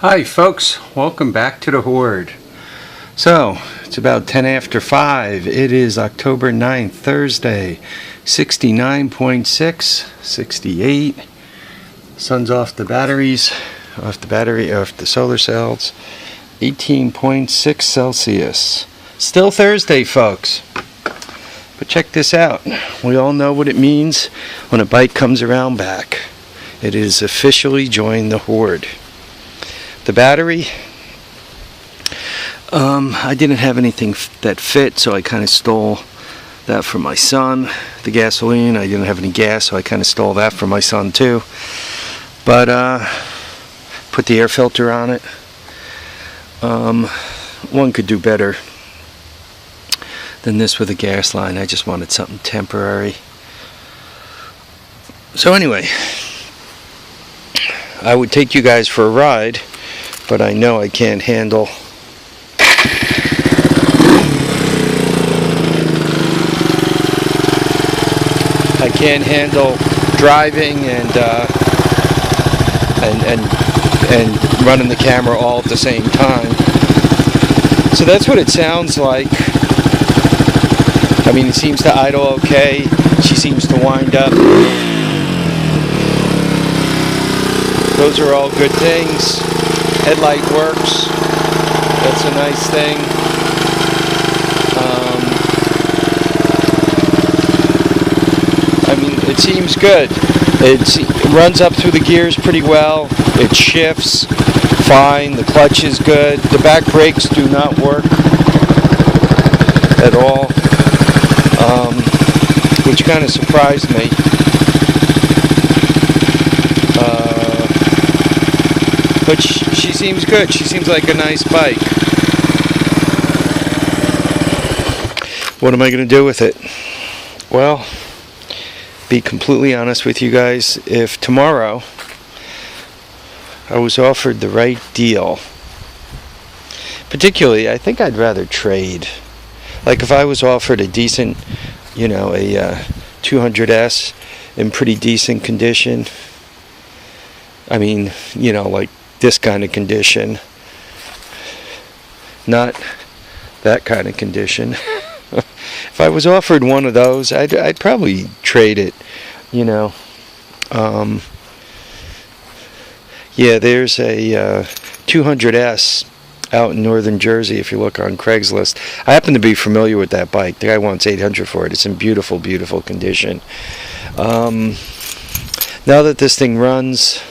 Hi folks, welcome back to the Horde. So, it's about 10 after 5. It is October 9th, Thursday. 69.6, 68. Sun's off the batteries, off the solar cells. 18.6 Celsius. Still Thursday, folks. But check this out. We all know what it means when a bike comes around back. It is officially joined the Horde. The battery, I didn't have anything that fit, so I kind of stole that from my son. The gasoline, I didn't have any gas, so I kind of stole that from my son too. But put the air filter on it. One could do better than this with a gas line. I just wanted something temporary. So anyway, I would take you guys for a ride, but I know I can't handle driving and running the camera all at the same time. So that's what it sounds like. I mean, it seems to idle okay. She seems to wind up. Those are all good things. Headlight works. That's a nice thing. I mean, it seems good. It runs up through the gears pretty well. It shifts fine. The clutch is good. The back brakes do not work at all, which kind of surprised me. But she seems good. She seems like a nice bike. What am I going to do with it? Well, be completely honest with you guys. If tomorrow I was offered the right deal, particularly, I think I'd rather trade. Like if I was offered a decent, a 200S in pretty decent condition. I mean, like this kind of condition, not that kind of condition. If I was offered one of those, I'd probably trade it, Yeah, there's a 200S out in northern Jersey if you look on Craigslist. I happen to be familiar with that bike. The guy wants $800 for it. It's in beautiful, beautiful condition. Now that this thing runs,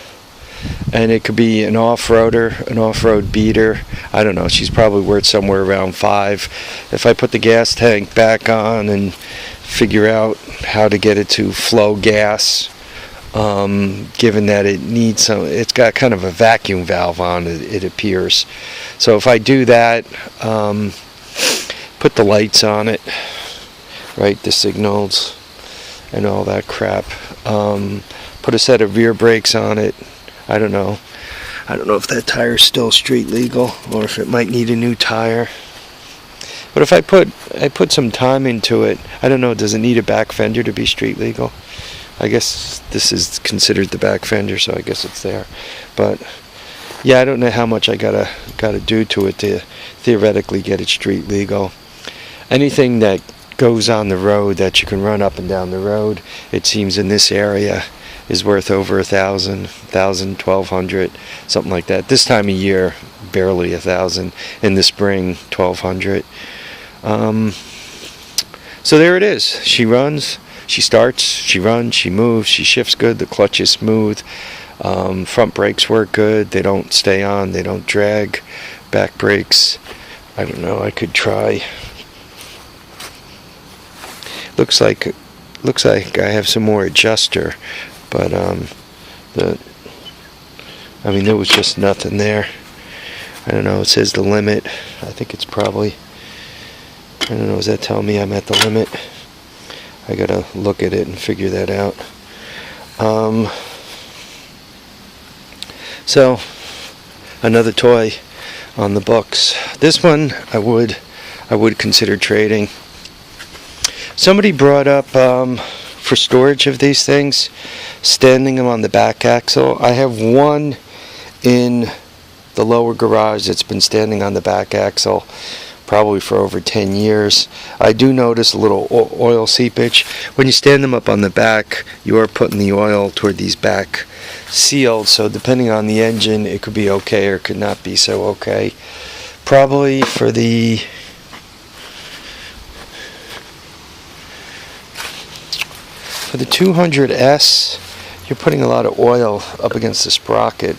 and it could be an off-roader, an off-road beater. I don't know. She's probably worth somewhere around $5. If I put the gas tank back on and figure out how to get it to flow gas, given that it needs some, it's got kind of a vacuum valve on it, it appears. So if I do that, put the lights on it, right, the signals and all that crap. Put a set of rear brakes on it. I don't know if that tire's still street legal or if it might need a new tire. But if I put some time into it, I don't know, does it need a back fender to be street legal? I guess this is considered the back fender, so I guess it's there. But yeah, I don't know how much I gotta do to it to theoretically get it street legal. Anything that goes on the road that you can run up and down the road, it seems in this area, is worth over $1,000, $1,200, something like that. This time of year, barely $1,000. In the spring, $1,200. So there it is. She runs, she starts, she runs, she moves, she shifts good. The clutch is smooth. Front brakes work good. They don't stay on. They don't drag. Back brakes, I don't know. I could try. Looks like I have some more adjuster. But there was just nothing there. I don't know, it says the limit. I think it's probably, I don't know, does that tell me I'm at the limit? I gotta look at it and figure that out. So, another toy on the books. This one I would consider trading. Somebody brought up for storage of these things, standing them on the back axle. I have one in the lower garage that's been standing on the back axle probably for over 10 years. I do notice a little oil seepage. When you stand them up on the back, you are putting the oil toward these back seals, so depending on the engine, it could be okay or could not be so okay. Probably for the For the 200S, you're putting a lot of oil up against the sprocket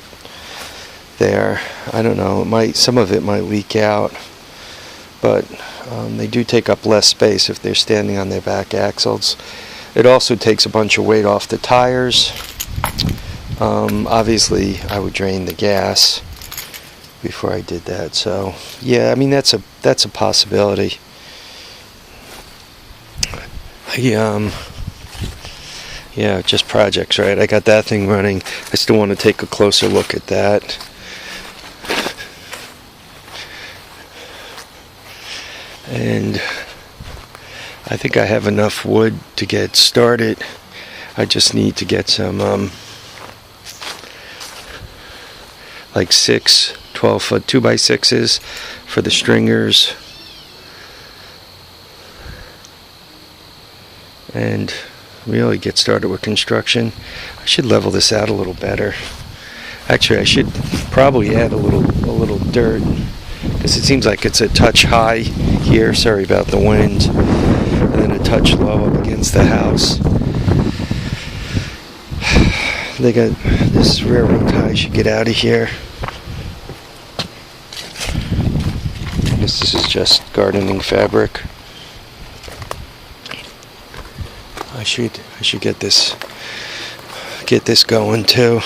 there. I don't know, some of it might leak out, but they do take up less space if they're standing on their back axles. It also takes a bunch of weight off the tires. Obviously, I would drain the gas before I did that. So, yeah, I mean that's a possibility. Yeah, just projects, right? I got that thing running. I still want to take a closer look at that. And I think I have enough wood to get started. I just need to get some like 12-foot 2x6s for the stringers. And really get started with construction. I should level this out a little better. Actually, I should probably add a little dirt, because it seems like it's a touch high here. Sorry about the wind. And then a touch low up against the house. They got this railroad tie. Should get out of here. I guess this is just gardening fabric. I should get this going too.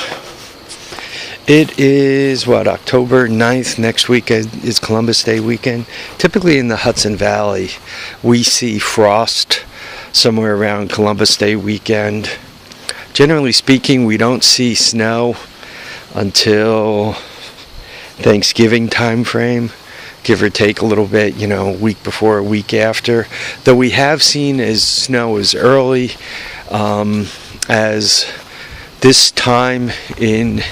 It is October 9th. Next week is Columbus Day weekend. Typically in the Hudson Valley, we see frost somewhere around Columbus Day weekend. Generally speaking, we don't see snow until Thanksgiving time frame, give or take a little bit, a week before, a week after. Though we have seen snow as early as this time in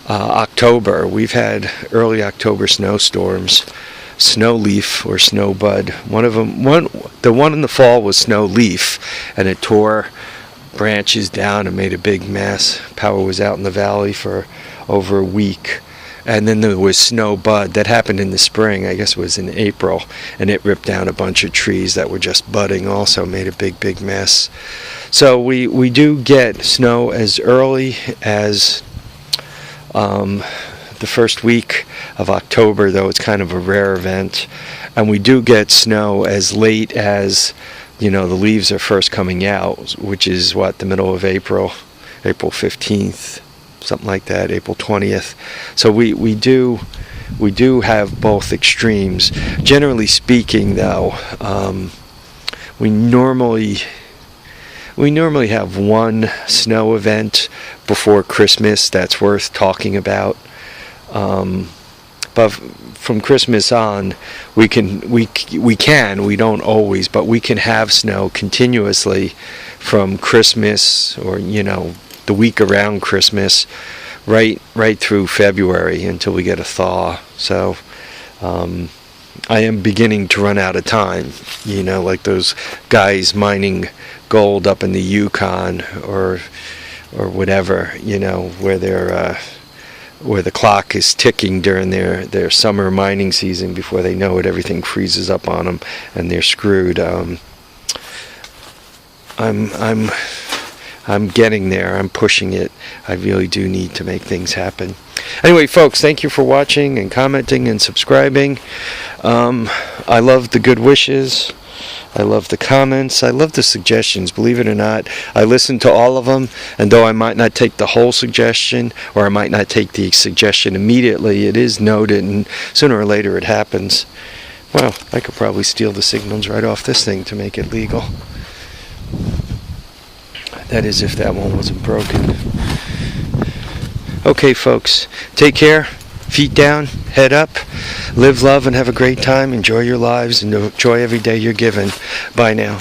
October. We've had early October snowstorms, snow leaf or snow bud. The one in the fall was snow leaf, and it tore branches down and made a big mess. Power was out in the valley for over a week. And then there was snow bud that happened in the spring. I guess it was in April, and it ripped down a bunch of trees that were just budding. Also made a big mess. So we do get snow as early as the first week of October, though it's kind of a rare event, and we do get snow as late as the leaves are first coming out, which is the middle of April 15th. Something like that, April 20th. So we do have both extremes. Generally speaking, though, we normally have one snow event before Christmas that's worth talking about. But from Christmas on, we don't always, but we can have snow continuously from Christmas, or the week around Christmas, right through February until we get a thaw. So I am beginning to run out of time, like those guys mining gold up in the Yukon or whatever, where the clock is ticking during their summer mining season. Before they know it, everything freezes up on them and they're screwed. I'm getting there. I'm pushing it. I really do need to make things happen. Anyway, folks, thank you for watching and commenting and subscribing. I love the good wishes. I love the comments. I love the suggestions. Believe it or not, I listen to all of them. And though I might not take the whole suggestion, or I might not take the suggestion immediately, it is noted, and sooner or later it happens. Well, I could probably steal the signals right off this thing to make it legal. That is, if that one wasn't broken. Okay, folks, take care. Feet down, head up. Live, love, and have a great time. Enjoy your lives and enjoy every day you're given. Bye now.